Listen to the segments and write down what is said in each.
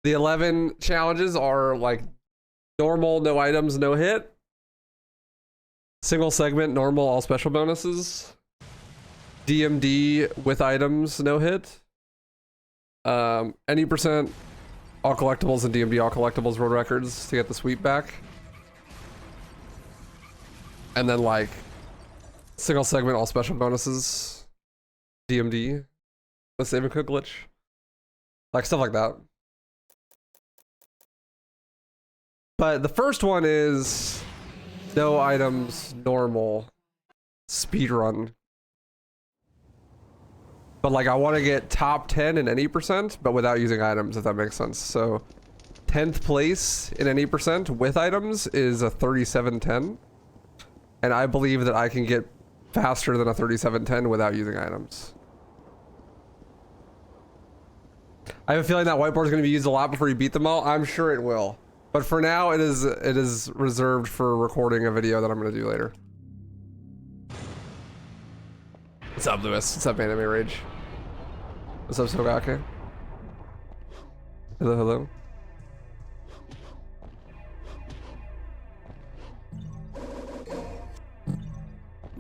The 11 challenges are like normal, no items, no hit. Single segment, normal, all special bonuses. DMD with items, no hit. Any percent, all collectibles, and DMD all collectibles world records to get the sweep back. And then like single segment, all special bonuses. DMD, the save and cook glitch. Like stuff like that. But the first one is no items, normal, speedrun. But like I want to get top 10 in any percent, but without using items, if that makes sense. So 10th place in any percent with items is a 3710. And I believe that I can get faster than a 3710 without using items. I have a feeling that whiteboard is going to be used a lot before you beat them all. I'm sure it will. But for now, it is reserved for recording a video that I'm going to do later. What's up, Lewis? What's up, Anime Rage? What's up, Sogake? Hello, hello.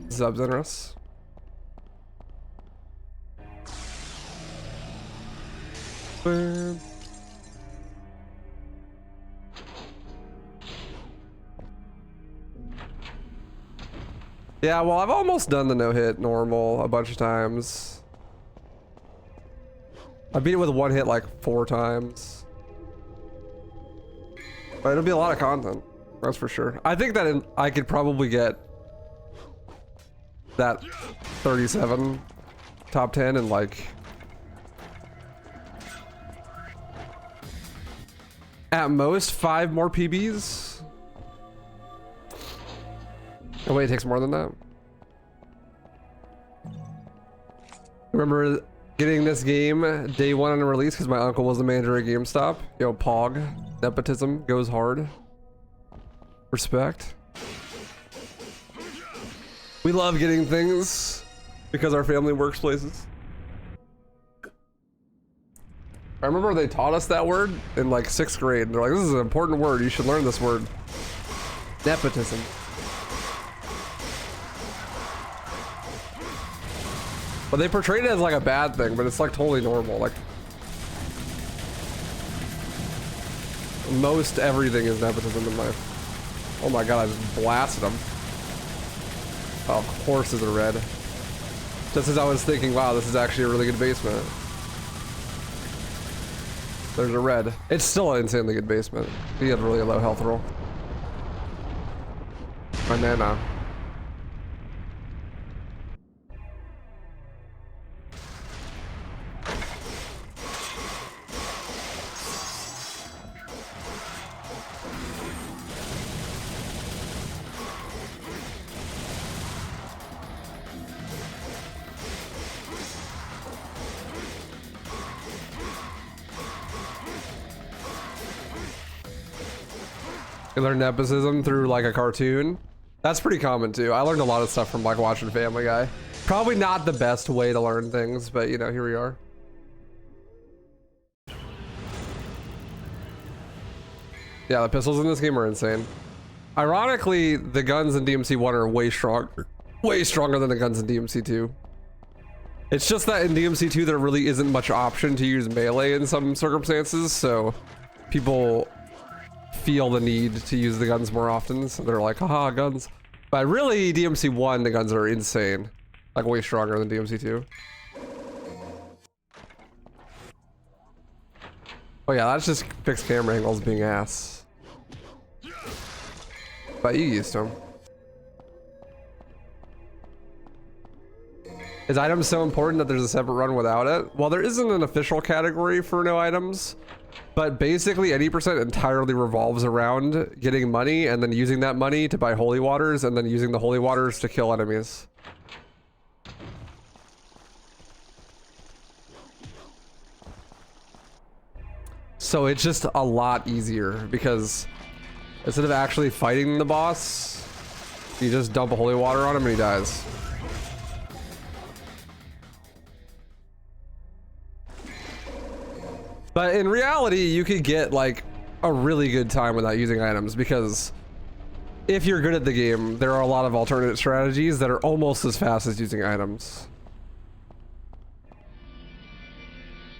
Zub Zenrus. Boom. Yeah, well, I've almost done the no-hit normal a bunch of times. I beat it with one hit like 4 times. But it'll be a lot of content, that's for sure. I think that I could probably get that 37 top 10 in like at most 5 more PBs. Oh wait, it takes more than that. Remember getting this game day 1 on the release because my uncle was the manager at GameStop. Yo, Pog. Nepotism goes hard. Respect. We love getting things because our family works places. I remember they taught us that word in like 6th grade. They're like, this is an important word. You should learn this word. Nepotism. But they portrayed it as like a bad thing, but it's like totally normal. Like most everything is nepotism in life. Oh my god, I just blasted him. Oh, of course it's a red. Just as I was thinking, wow, this is actually a really good basement. There's a red. It's still an insanely good basement. He had really a low health roll. Banana. You learn nepotism through like a cartoon. That's pretty common too. I learned a lot of stuff from like watching Family Guy. Probably not the best way to learn things, but you know, here we are. Yeah, the pistols in this game are insane. Ironically, the guns in DMC 1 are way stronger than the guns in DMC 2. It's just that in DMC 2 there really isn't much option to use melee in some circumstances, so people feel the need to use the guns more often, so they're like, haha, guns. But really, DMC 1, the guns are insane. Like, way stronger than DMC 2. Oh yeah, that's just fixed camera angles being ass. But you used them. Is items so important that there's a separate run without it? Well, there isn't an official category for no items. But basically, any percent entirely revolves around getting money and then using that money to buy holy waters and then using the holy waters to kill enemies. So it's just a lot easier because instead of actually fighting the boss, you just dump a holy water on him and he dies. But in reality, you could get like a really good time without using items, because if you're good at the game, there are a lot of alternate strategies that are almost as fast as using items.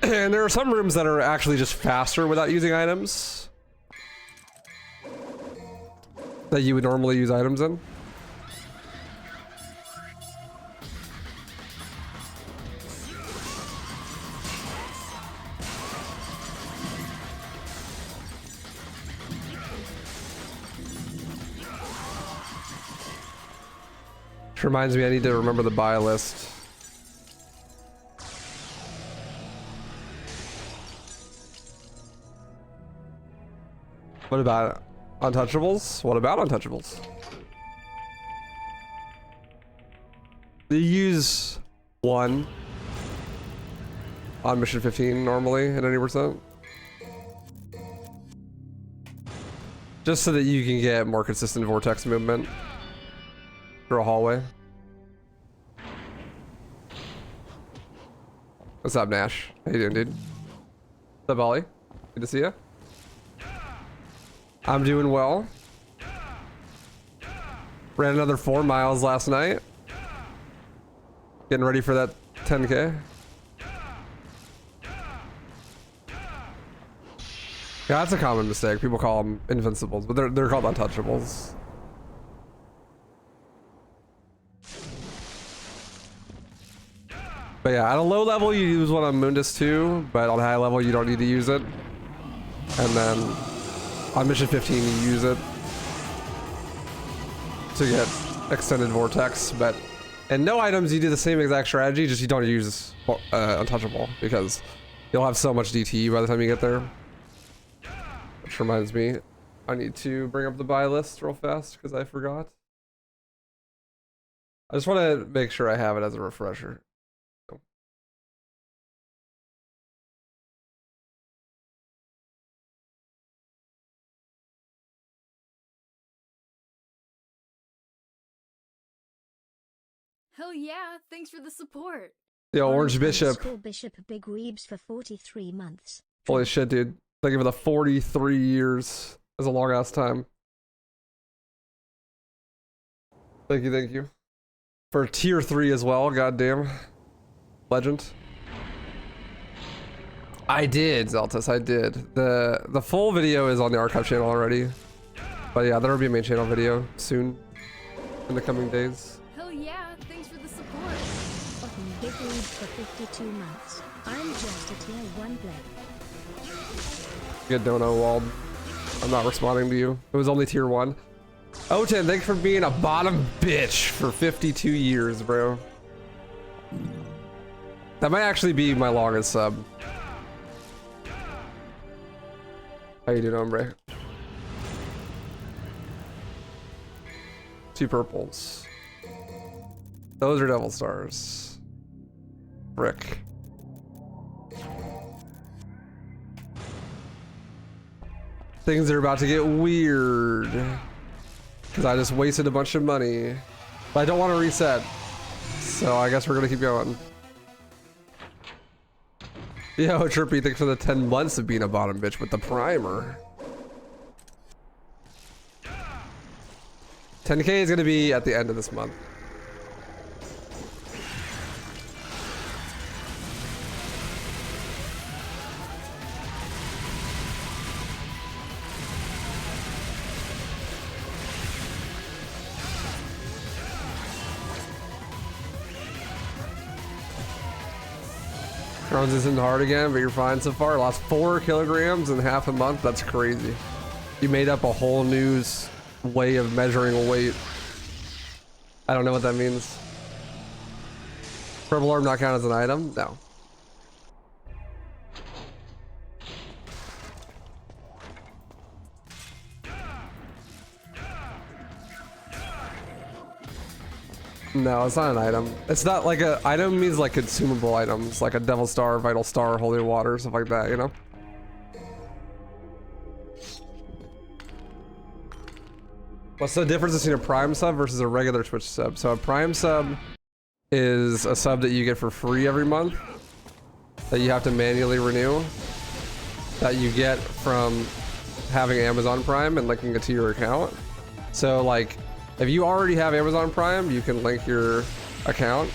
And there are some rooms that are actually just faster without using items that you would normally use items in. Which reminds me, I need to remember the buy list. What about untouchables? What about untouchables? You use 1 on mission 15 normally at any %. Just so that you can get more consistent vortex movement through a hallway. What's up, Nash? How you doing, dude? What's up, Ollie? Good to see you. I'm doing well. Ran another 4 miles last night. Getting ready for that 10K. Yeah, that's a common mistake. People call them invincibles, but they're called untouchables. But yeah, at a low level you use one on Mundus too, but on high level you don't need to use it. And then on mission 15 you use it to get extended vortex, but in no items you do the same exact strategy, just you don't use untouchable because you'll have so much DT by the time you get there. Which reminds me, I need to bring up the buy list real fast because I forgot. I just want to make sure I have it as a refresher. Hell yeah, thanks for the support. Yo, Orange Bishop. Bishop Big Weebs for 43 months. Holy shit, dude. Thank you for the 43 years. That's a long ass time. Thank you, thank you. For tier 3 as well, goddamn. Legend. I did, Zeltus, I did. The full video is on the archive channel already. But yeah, there'll be a main channel video soon in the coming days. Hell yeah, thanks for the support. Big Weebs for 52 months. I'm just a tier 1 player. Good dono, Wald. I'm not responding to you. It was only tier 1. Oten, thanks for being a bottom bitch for 52 years, bro. That might actually be my longest sub. How you doing, hombre? 2 purples. Those are devil stars. Brick. Things are about to get weird. Because I just wasted a bunch of money. But I don't want to reset. So I guess we're going to keep going. Yo, Trippy, thanks for the 10 months of being a bottom bitch with the primer. 10K is going to be at the end of this month. Runs isn't hard again, but you're fine so far. Lost 4 kilograms in half a month. That's crazy. You made up a whole new way of measuring weight. I don't know what that means. Purple orb not count as an item? No. No, it's not an item. It's not like a item means like consumable items, like a Devil Star, Vital Star, Holy Water, stuff like that, you know? What's the difference between a Prime sub versus a regular Twitch sub? So a Prime sub is a sub that you get for free every month that you have to manually renew. that you get from having Amazon Prime and linking it to your account. So like, if you already have Amazon Prime, you can link your account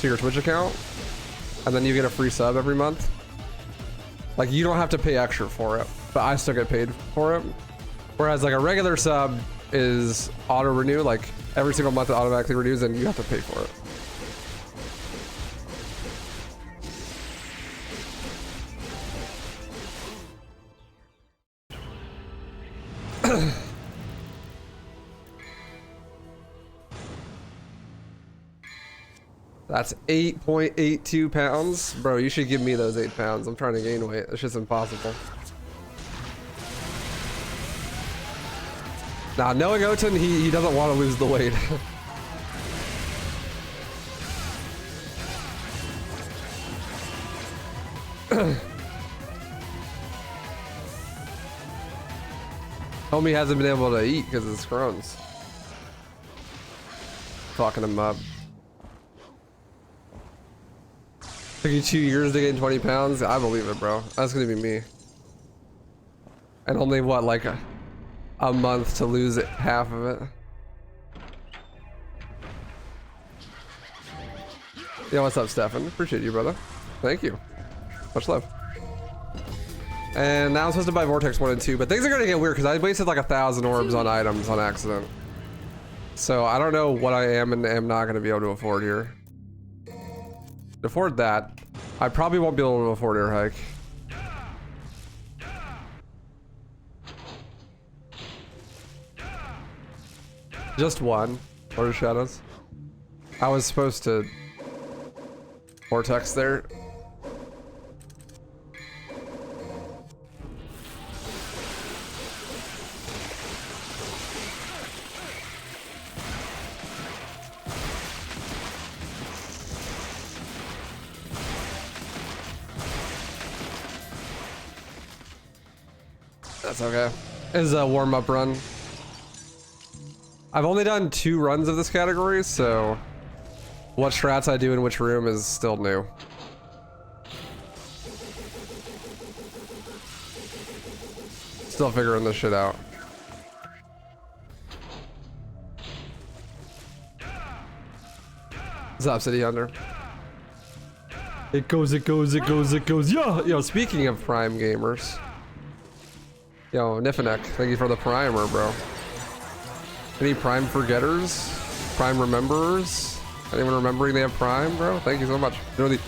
to your Twitch account, and then you get a free sub every month. Like, you don't have to pay extra for it, but I still get paid for it. Whereas like a regular sub is auto renew, like every single month it automatically renews and you have to pay for it. That's 8.82 pounds. Bro, you should give me those 8 pounds. I'm trying to gain weight. It's just impossible. Nah, knowing Oten, he doesn't want to lose the weight. Homie hasn't been able to eat because of his Crohn's. Fucking him up. Took you 2 years to gain 20 pounds? I believe it, bro. That's gonna be me. And only what, like a month to lose it, half of it. Yeah, what's up, Stefan? Appreciate you, brother. Thank you. Much love. And now I'm supposed to buy Vortex 1 and 2, but things are gonna get weird because I wasted like 1,000 orbs on items on accident. So I don't know what I am and am not gonna be able to afford here. To afford that, I probably won't be able to afford air hike. Just one. Order shadows. I was supposed to Vortex there. That's okay. It's a warm-up run. I've only done 2 runs of this category, so what strats I do in which room is still new. Still figuring this shit out. What's up, City Hunter? It goes, it goes, it goes, it goes. Yo, speaking of Prime gamers. Yo, Nifinek, thank you for the primer, bro. Any Prime forgetters? Prime rememberers? Anyone remembering they have Prime, bro? Thank you so much. You know the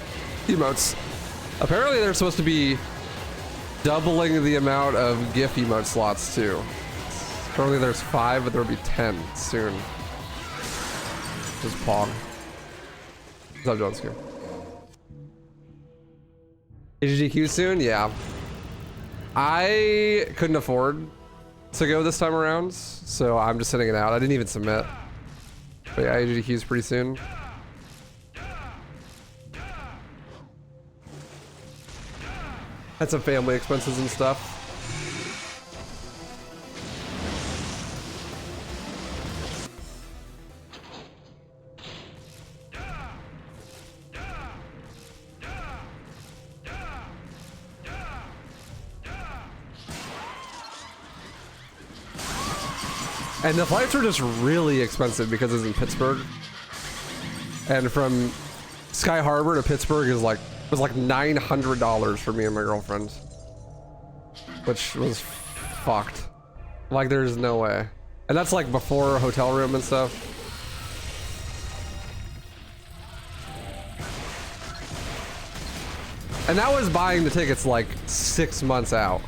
emotes. Apparently they're supposed to be doubling the amount of GIF emote slots too. Currently there's 5, but there'll be 10 soon. Just Pog. What's up, Jonesky? HGQ soon? Yeah. I couldn't afford to go this time around, so I'm just sitting it out. I didn't even submit. But yeah, HGQ's pretty soon. Had some family expenses and stuff. And the flights were just really expensive because it's in Pittsburgh. And from Sky Harbor to Pittsburgh was like $900 for me and my girlfriend. Which was fucked. Like, there's no way. And that's like before a hotel room and stuff. And that was buying the tickets like 6 months out.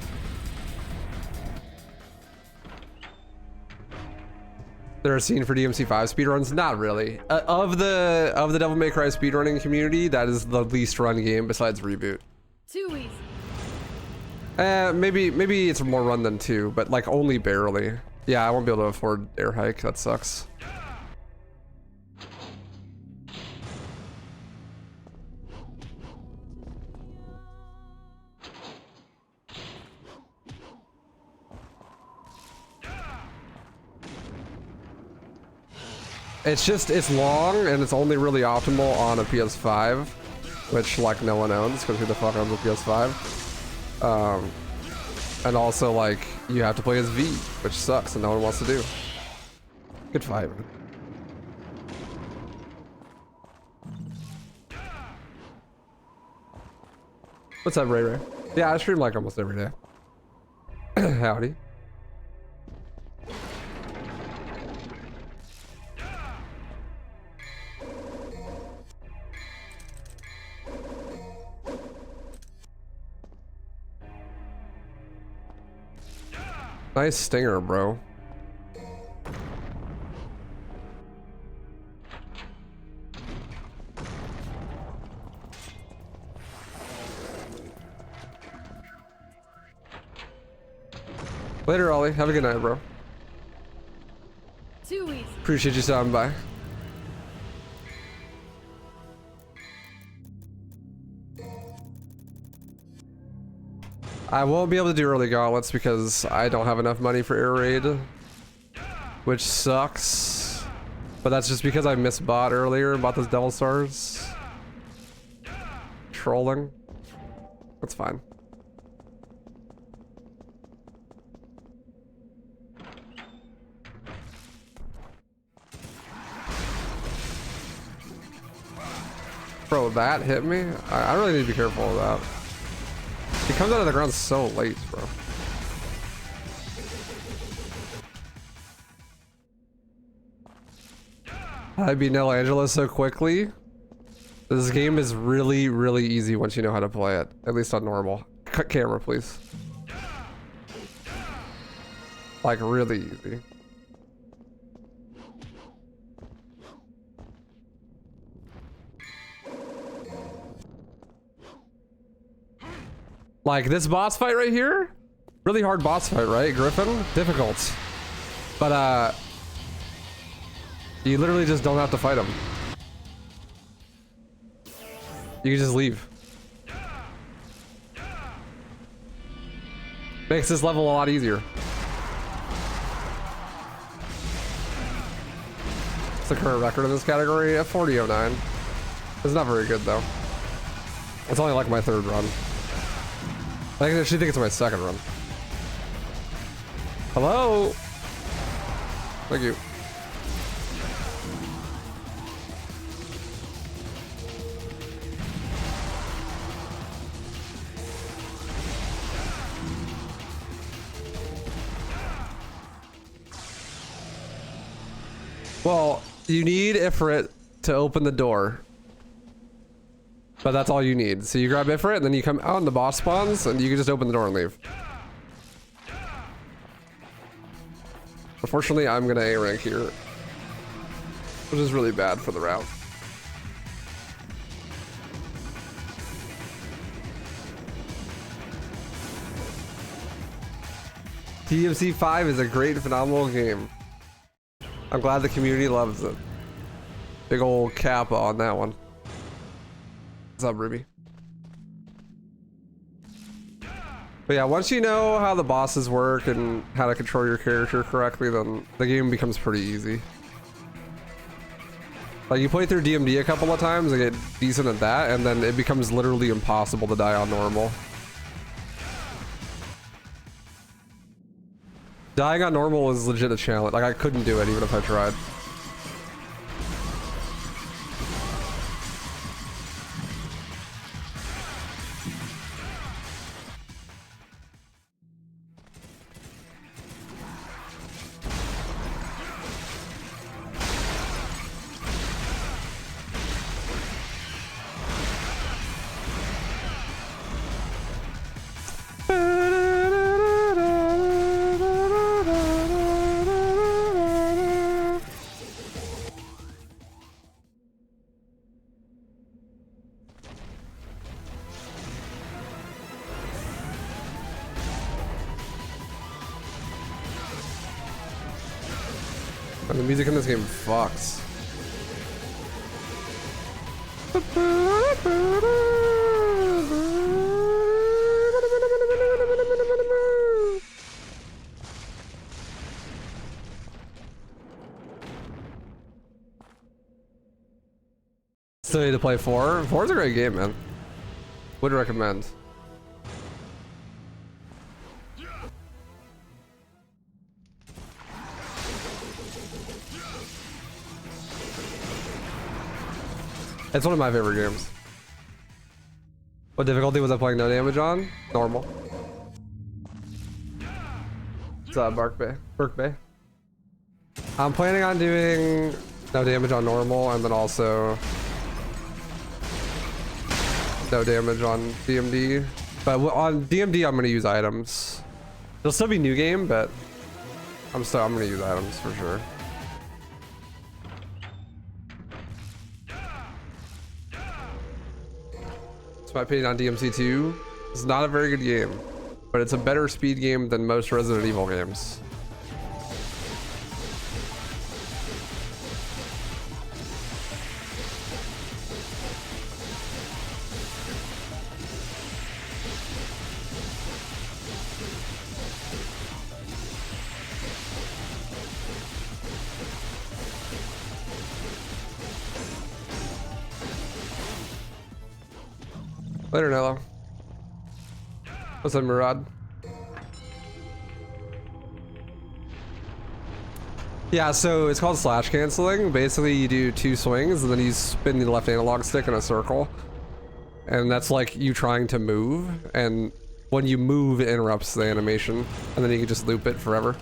There a scene for DMC5 speedruns? Not really. Of the Devil May Cry speedrunning community, that is the least run game besides Reboot. Too easy. Maybe it's more run than 2, but like only barely. Yeah, I won't be able to afford air hike. That sucks. It's long and it's only really optimal on a PS5, which like no one owns because who the fuck owns a PS5? And also, like, you have to play as V, which sucks and no one wants to do. Good fight, man. What's up, Ray Ray? Yeah, I stream like almost every day. Howdy. Nice stinger, bro. Later, Ollie. Have a good night, bro. Too easy. Appreciate you stopping by. I won't be able to do early gauntlets because I don't have enough money for air raid, which sucks. But that's just because I missed bot earlier and bought those devil stars. Trolling. That's fine. Bro, that hit me? I really need to be careful of that. He comes out of the ground so late, bro. I beat Nell Angela so quickly. This game is really, really easy once you know how to play it. At least on normal. Cut camera, please. Like, really easy. Like, this boss fight right here, really hard boss fight, right? Griffin, difficult. But, you literally just don't have to fight him. You can just leave. Makes this level a lot easier. What's the current record in this category? At 40.09. It's not very good, though. It's only like my third run. I actually think it's my second run. Hello? Thank you. Well, you need Ifrit to open the door. But that's all you need. So you grab Ifrit and then you come out and the boss spawns and you can just open the door and leave. Unfortunately, I'm gonna A rank here, which is really bad for the route. DMC 5 is a great, phenomenal game. I'm glad the community loves it. Big old kappa on that one. What's up, Ruby? But yeah, once you know how the bosses work and how to control your character correctly, then the game becomes pretty easy. Like, you play through DMD a couple of times and get decent at that, and then it becomes literally impossible to die on normal. Dying on normal is legit a challenge. Like, I couldn't do it even if I tried. And the music in this game fucks. Still need to play 4. 4 is a great game, man. Would recommend. It's one of my favorite games. What difficulty was I playing no damage on? Normal. What's up, Burke Bay? I'm planning on doing no damage on normal and then also no damage on DMD. But on DMD, I'm gonna use items. It'll still be new game, but I'm gonna use items for sure. That's my opinion on DMC2. It's not a very good game, but it's a better speed game than most Resident Evil games. Later, Nello. What's up, Murad? Yeah, so it's called slash canceling. Basically, you do 2 swings and then you spin the left analog stick in a circle. And that's like you trying to move. And when you move, it interrupts the animation. And then you can just loop it forever.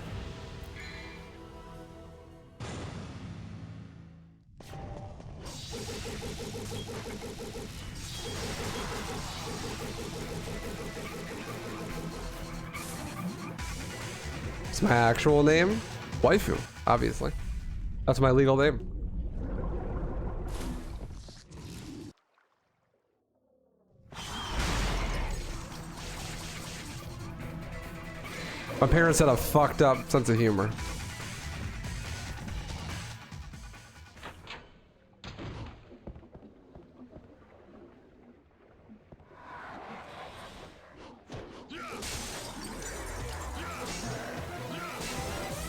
It's my actual name. Waifu, obviously. That's my legal name. My parents had a fucked up sense of humor.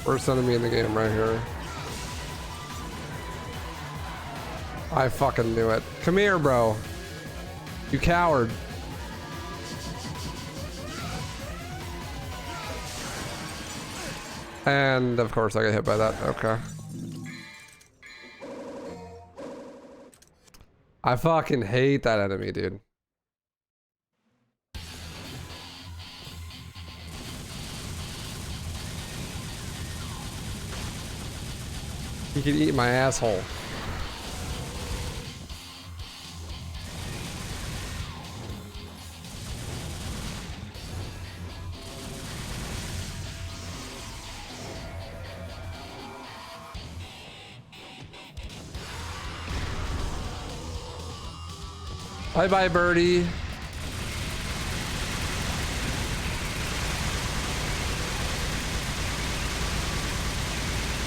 Worst enemy in the game right here. I fucking knew it. Come here, bro. You coward. And of course I get hit by that. Okay. I fucking hate that enemy, dude. You can eat my asshole. Bye bye, birdie.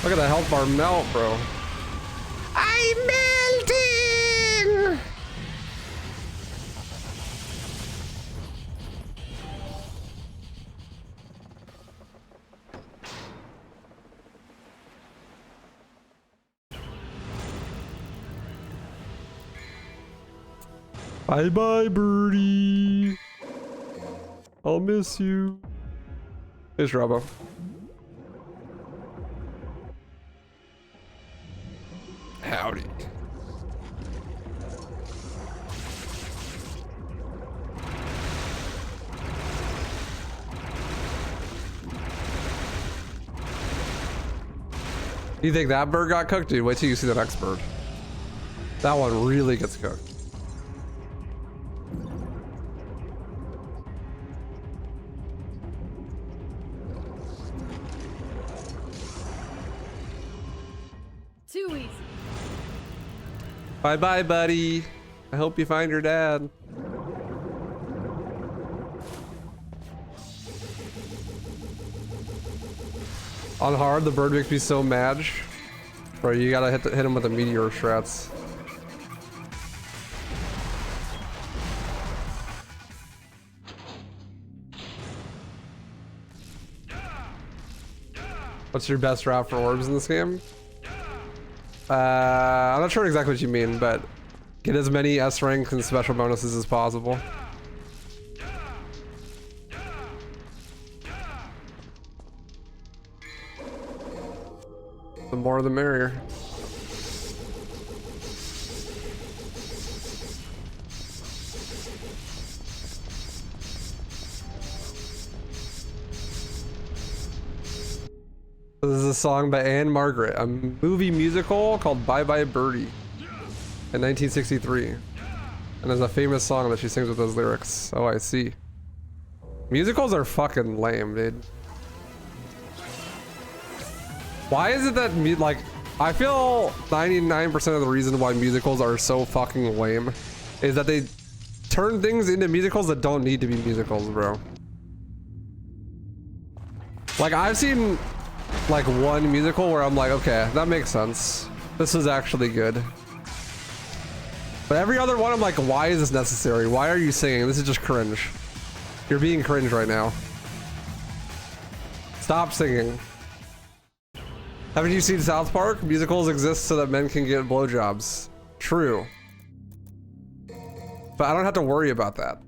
Look at the health bar melt, bro. I'm melting! Bye bye, birdie. I'll miss you. Here's Robbo. Howdy. You think that bird got cooked? Dude, wait till you see the next bird. That one really gets cooked. Too easy. Bye bye, buddy. I hope you find your dad. On hard, the bird makes me so mad. Bro, you gotta hit him with the meteor strats. What's your best route for orbs in this game? I'm not sure exactly what you mean, but get as many S ranks and special bonuses as possible. The more the merrier. This is a song by Anne Margaret, a movie musical called Bye Bye Birdie in 1963. And there's a famous song that she sings with those lyrics. Oh, I see. Musicals are fucking lame, dude. Why is it that, like, I feel 99% of the reason why musicals are so fucking lame is that they turn things into musicals that don't need to be musicals, bro. Like, I've seen, like, one musical where I'm like, okay, that makes sense. This is actually good. But every other one, I'm like, why is this necessary? Why are you singing? This is just cringe. You're being cringe right now. Stop singing. Haven't you seen South Park? Musicals exist so that men can get blowjobs. True. But I don't have to worry about that.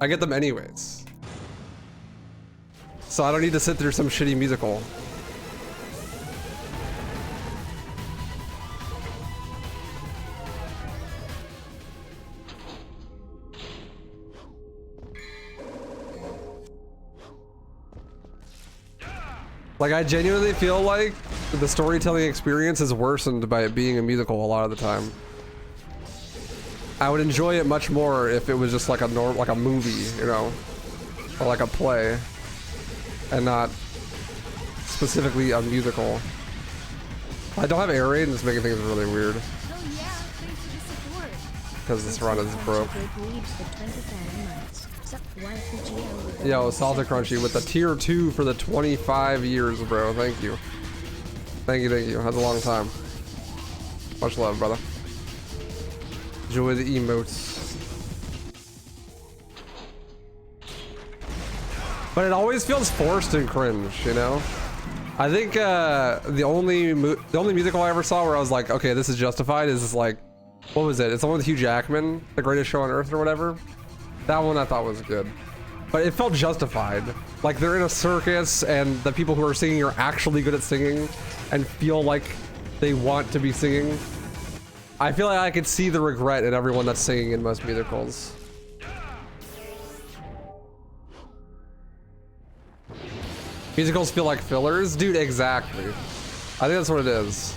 I get them anyways. So I don't need to sit through some shitty musical. Like, I genuinely feel like the storytelling experience is worsened by it being a musical a lot of the time. I would enjoy it much more if it was just like a movie, you know, or like a play, and not specifically a musical. I don't have air raid, and it's making things really weird. Hell yeah, thanks for the support. Because this run is broke. Yo, Salted Crunchy with the tier 2 for the 25 years, bro. Thank you. Thank you, thank you. That's a long time. Much love, brother. Enjoy the emotes. But it always feels forced and cringe, you know? I think the only musical I ever saw where I was like, okay, this is justified is this, like, what was it? It's the one with Hugh Jackman, The Greatest Show on Earth or whatever. That one I thought was good. But it felt justified. Like, they're in a circus and the people who are singing are actually good at singing and feel like they want to be singing. I feel like I could see the regret in everyone that's singing in most musicals. Musicals feel like fillers? Dude, exactly. I think that's what it is.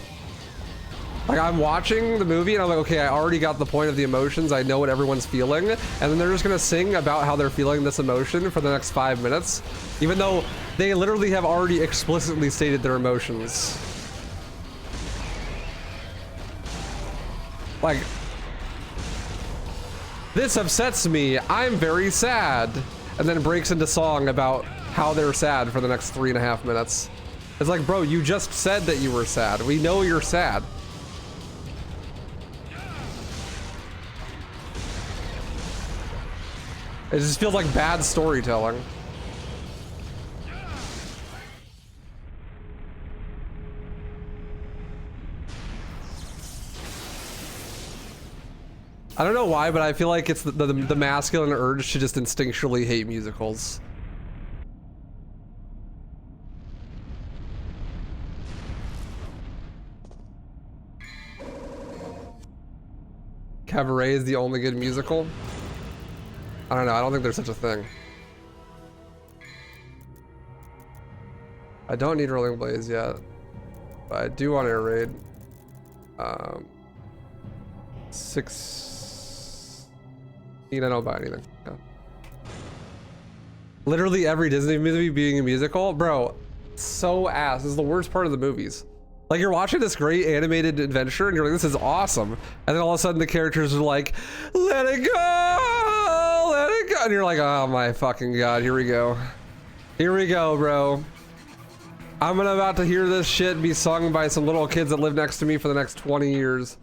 Like, I'm watching the movie and I'm like, okay, I already got the point of the emotions. I know what everyone's feeling. And then they're just gonna sing about how they're feeling this emotion for the next 5 minutes, even though they literally have already explicitly stated their emotions. Like, this upsets me. I'm very sad. And then breaks into song about how they're sad for the next 3.5 minutes. It's like, bro, you just said that you were sad. We know you're sad. It just feels like bad storytelling. I don't know why, but I feel like it's the masculine urge to just instinctually hate musicals. Cabaret is the only good musical? I don't know, I don't think there's such a thing. I don't need Rolling Blaze yet, but I do want Air Raid. 16, I don't buy anything. Yeah. Literally every Disney movie being a musical? Bro, so ass. This is the worst part of the movies. Like, you're watching this great animated adventure and you're like, this is awesome. And then all of a sudden the characters are like, let it go, let it go. And you're like, oh my fucking God, here we go. Here we go, bro. I'm about to hear this shit be sung by some little kids that live next to me for the next 20 years.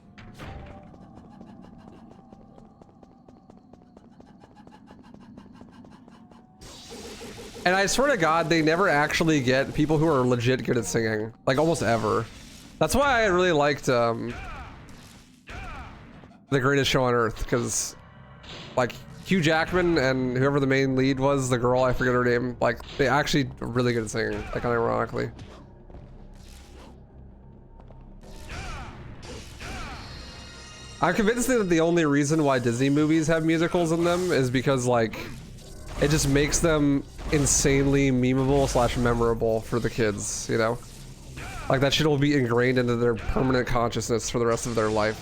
And I swear to God, they never actually get people who are legit good at singing. Like, almost ever. That's why I really liked The Greatest Show on Earth, because, like, Hugh Jackman and whoever the main lead was, the girl, I forget her name, like, they actually are really good at singing, like, unironically. I'm convinced that the only reason why Disney movies have musicals in them is because, like, it just makes them insanely memeable slash memorable for the kids, you know? Like that shit will be ingrained into their permanent consciousness for the rest of their life.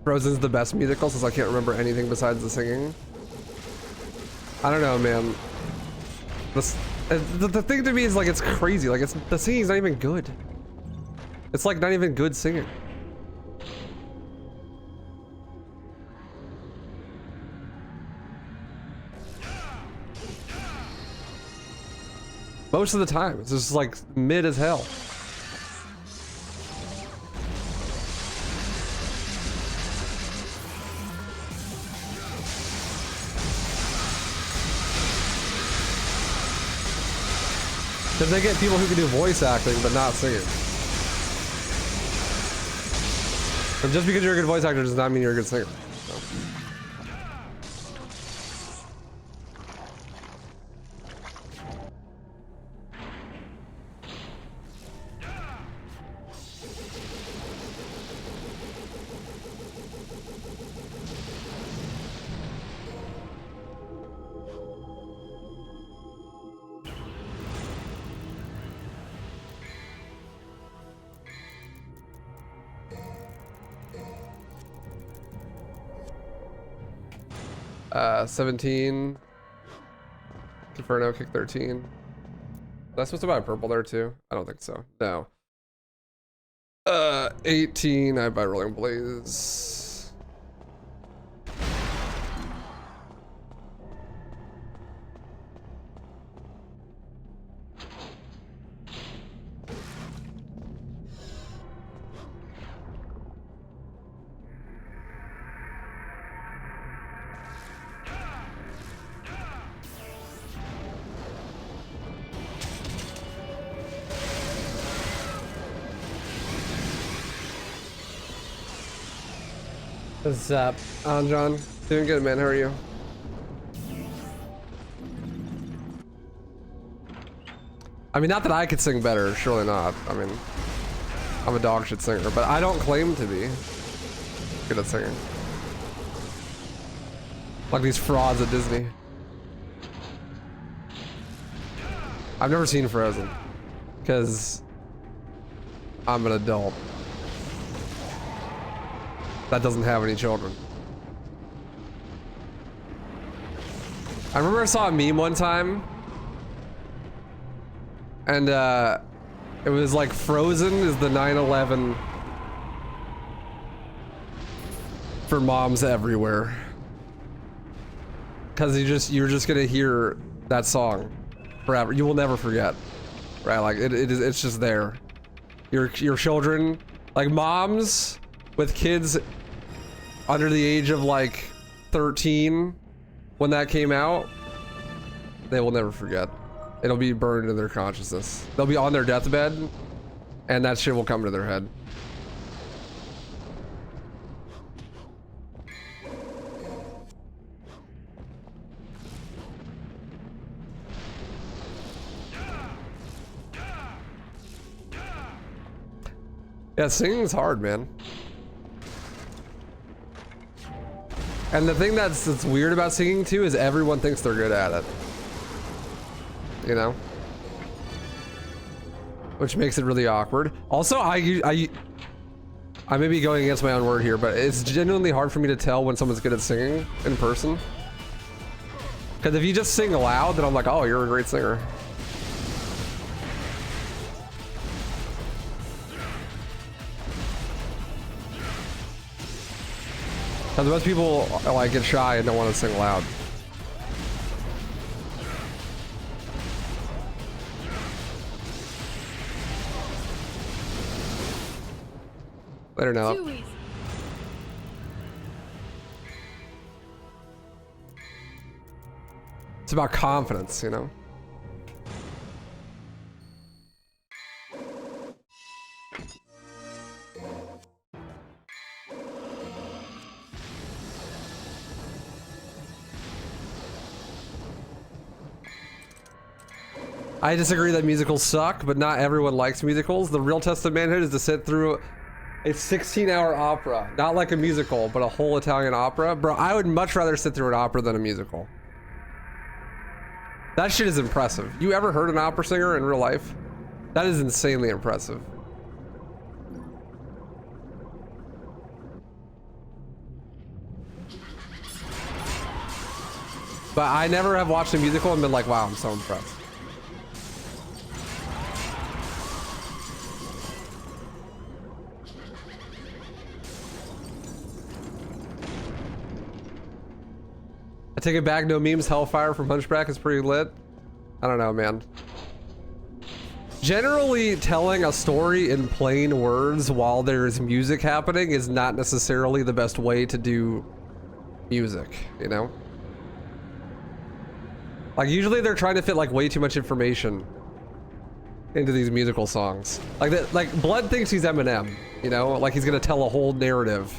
Frozen's the best musical since I can't remember anything besides the singing. I don't know, man. The thing to me is like it's crazy. Like the singing's not even good. It's like not even good singing. Most of the time, it's just like mid as hell. Because they get people who can do voice acting but not singing. And just because you're a good voice actor does not mean you're a good singer. So. Uh, 17. Inferno, kick 13. That's supposed to buy purple there too? I don't think so. No. 18. I buy Rolling Blaze. What's up, Anjan? Doing good, man. How are you? I mean, not that I could sing better. Surely not. I mean, I'm a dog shit singer, but I don't claim to be good at singing. Like these frauds at Disney. I've never seen Frozen because I'm an adult that doesn't have any children. I remember I saw a meme one time and it was like Frozen is the 9/11 for moms everywhere. Cause you're just gonna hear that song forever. You will never forget. Right? Like it's just there. Your children, like moms with kids under the age of like 13 when that came out, they will never forget. It'll be burned into their consciousness. They'll be on their deathbed and that shit will come to their head. Yeah, singing's hard, man. And the thing that's weird about singing too is everyone thinks they're good at it. You know? Which makes it really awkward. Also, I may be going against my own word here, but it's genuinely hard for me to tell when someone's good at singing in person. Because if you just sing loud, then I'm like, oh, you're a great singer. Because most people like get shy and don't want to sing loud. Later now. It's about confidence, you know? I disagree that musicals suck, but not everyone likes musicals. The real test of manhood is to sit through a 16-hour opera. Not like a musical, but a whole Italian opera. Bro, I would much rather sit through an opera than a musical. That shit is impressive. You ever heard an opera singer in real life? That is insanely impressive. But I never have watched a musical and been like, wow, I'm so impressed. I take it back, no memes, Hellfire from Hunchback is pretty lit. I don't know, man. Generally, telling a story in plain words while there's music happening is not necessarily the best way to do music, you know? Like, usually they're trying to fit, like, way too much information into these musical songs. Like, like Blood thinks he's Eminem, you know? Like, he's gonna tell a whole narrative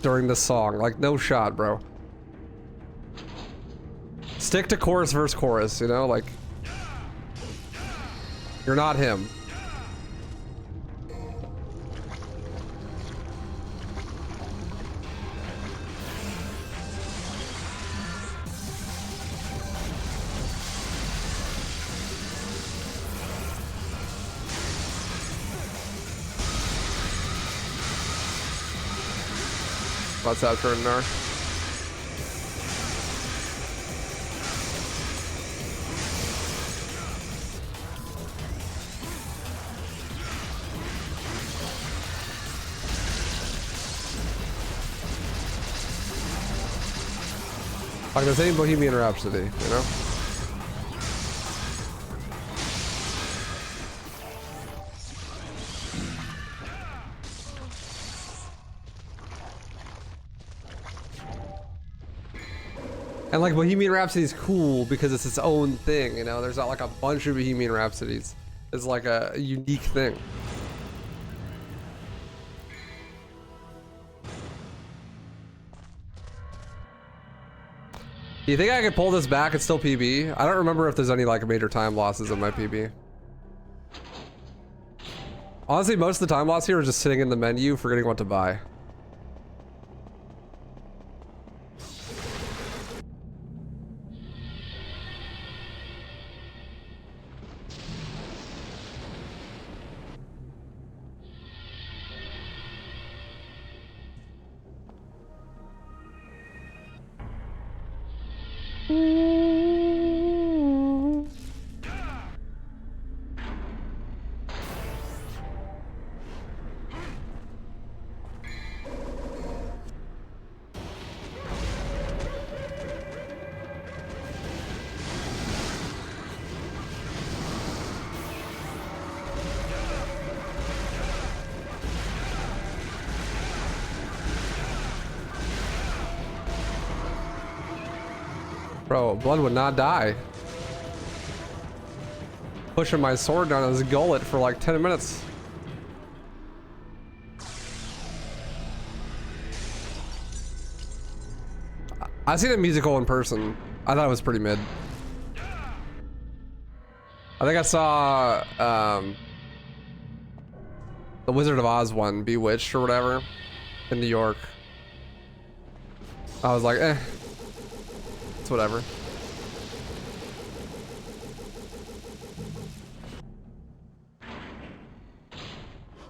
during this song. Like, no shot, bro. Stick to chorus versus chorus, you know? Like, you're not him. What's that turn there? Like the same Bohemian Rhapsody, you know? And like Bohemian Rhapsody is cool because it's its own thing, you know? There's not like a bunch of Bohemian Rhapsodies. It's like a unique thing. Do you think I could pull this back? It's still PB. I don't remember if there's any like major time losses in my PB. Honestly, most of the time loss here is just sitting in the menu, forgetting what to buy. Bro, Blood would not die. Pushing my sword down his gullet for like 10 minutes. I've seen a musical in person. I thought it was pretty mid. I think I saw the Wizard of Oz one, Bewitched or whatever, in New York. I was like, eh. It's whatever.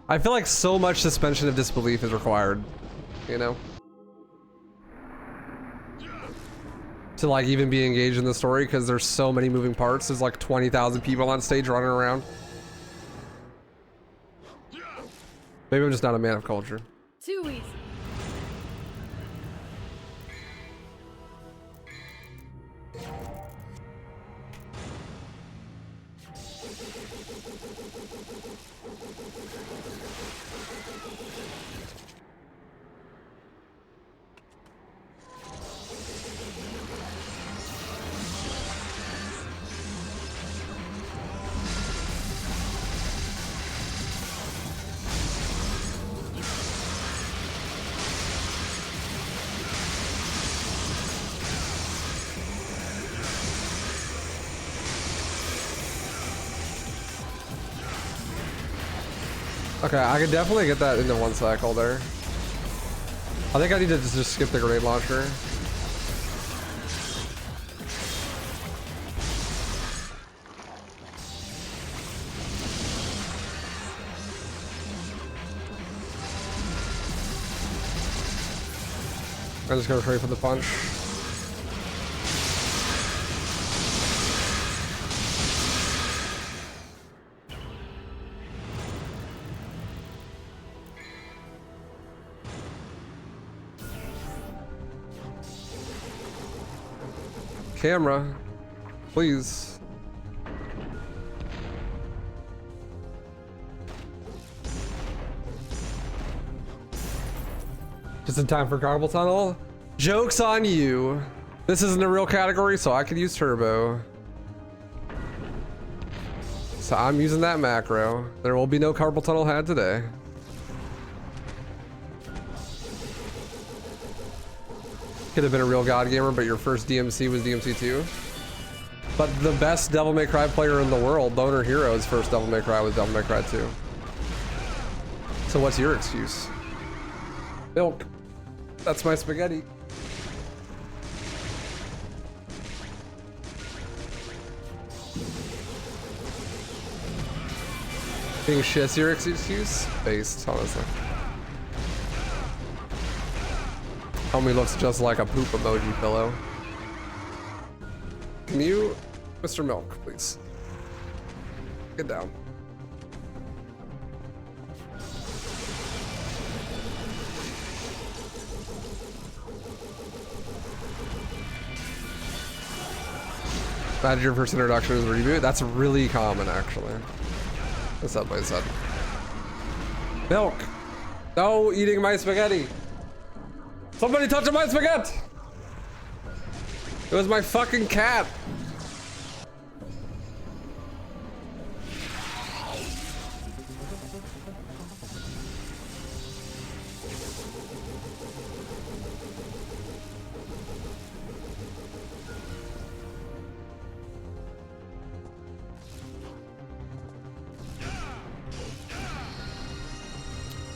I feel like so much suspension of disbelief is required, you know? To like even be engaged in the story because there's so many moving parts. There's like 20,000 people on stage running around. Maybe I'm just not a man of culture. Too easy. Okay, I could definitely get that into one cycle there. I think I need to just skip the grenade launcher. I'm just gonna trade for the punch. Camera, please. Just in time for carpal tunnel. Joke's on you. This isn't a real category, so I could use turbo. So I'm using that macro. There will be no carpal tunnel had today. Could have been a real god gamer, but your first DMC was DMC2. But the best Devil May Cry player in the world, Loner Hero's first Devil May Cry was Devil May Cry 2. So what's your excuse? Milk. That's my spaghetti. Being shit's your excuse? Based, honestly. Homie looks just like a poop emoji pillow. Can you, Mr. Milk, please? Get down. Imagine your first introduction is reboot. That's really common, actually. What's up, my son? Milk! No eating my spaghetti! Somebody touching my spaghetti! It was my fucking cat!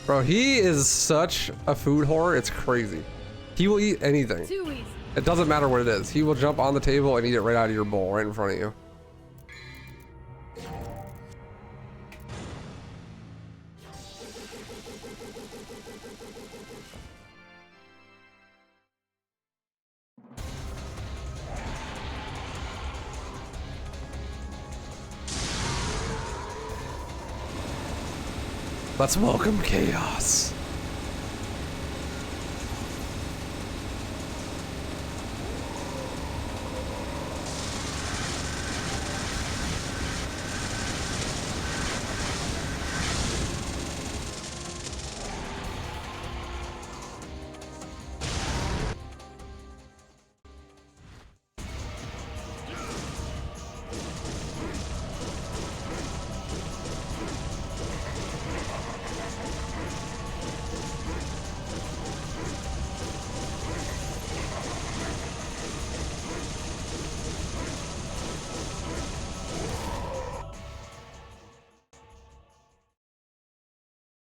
Bro, he is such a food whore, it's crazy. He will eat anything. Too easy. It doesn't matter what it is. He will jump on the table and eat it right out of your bowl, right in front of you. Let's welcome chaos.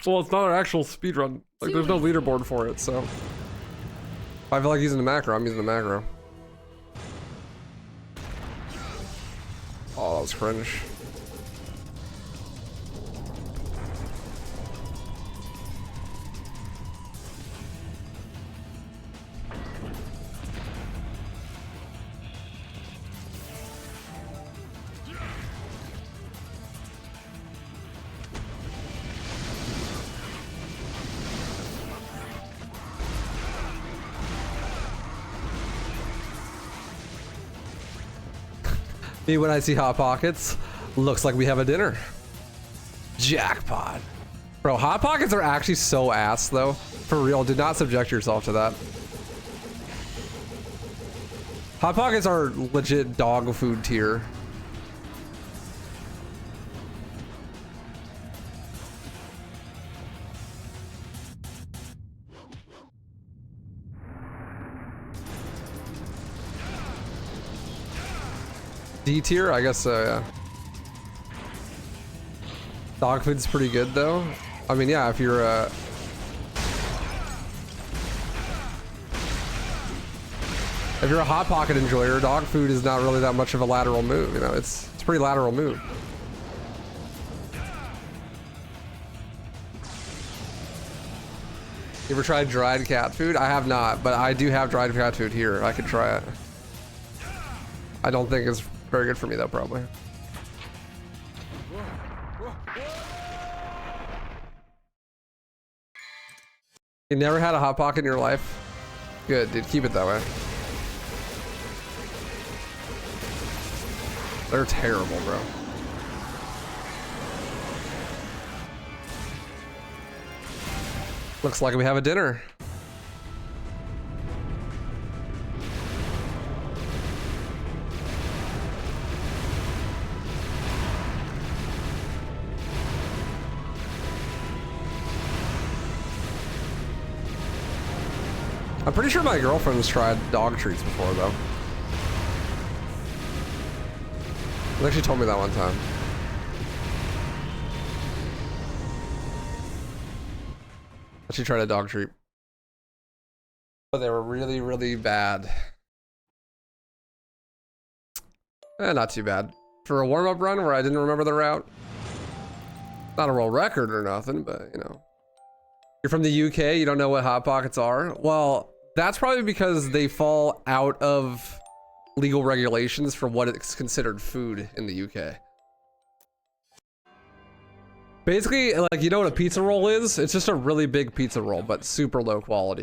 Well, it's not an actual speedrun. Like, there's no leaderboard for it, so. If I feel like using a macro, I'm using a macro. Oh, that was cringe. Me when I see Hot Pockets, looks like we have a dinner. Jackpot. Bro, Hot Pockets are actually so ass though. For real, do not subject yourself to that. Hot Pockets are legit dog food tier. D tier? I guess so, yeah. Dog food's pretty good though. I mean, yeah, if you're a Hot Pocket enjoyer, dog food is not really that much of a lateral move, you know, it's a pretty lateral move. You ever tried dried cat food? I have not, but I do have dried cat food here. I could try it. I don't think it's very good for me though, probably. You never had a Hot Pocket in your life? Good, dude, keep it that way. They're terrible, bro. Looks like we have a dinner. I'm pretty sure my girlfriend's tried dog treats before, though. I think she told me that one time. She tried a dog treat. But they were really, really bad. Not too bad. For a warm-up run where I didn't remember the route. Not a world record or nothing, but you know. You're from the UK, you don't know what Hot Pockets are? Well, that's probably because they fall out of legal regulations for what is considered food in the UK. Basically, like, you know what a pizza roll is? It's just a really big pizza roll, but super low quality.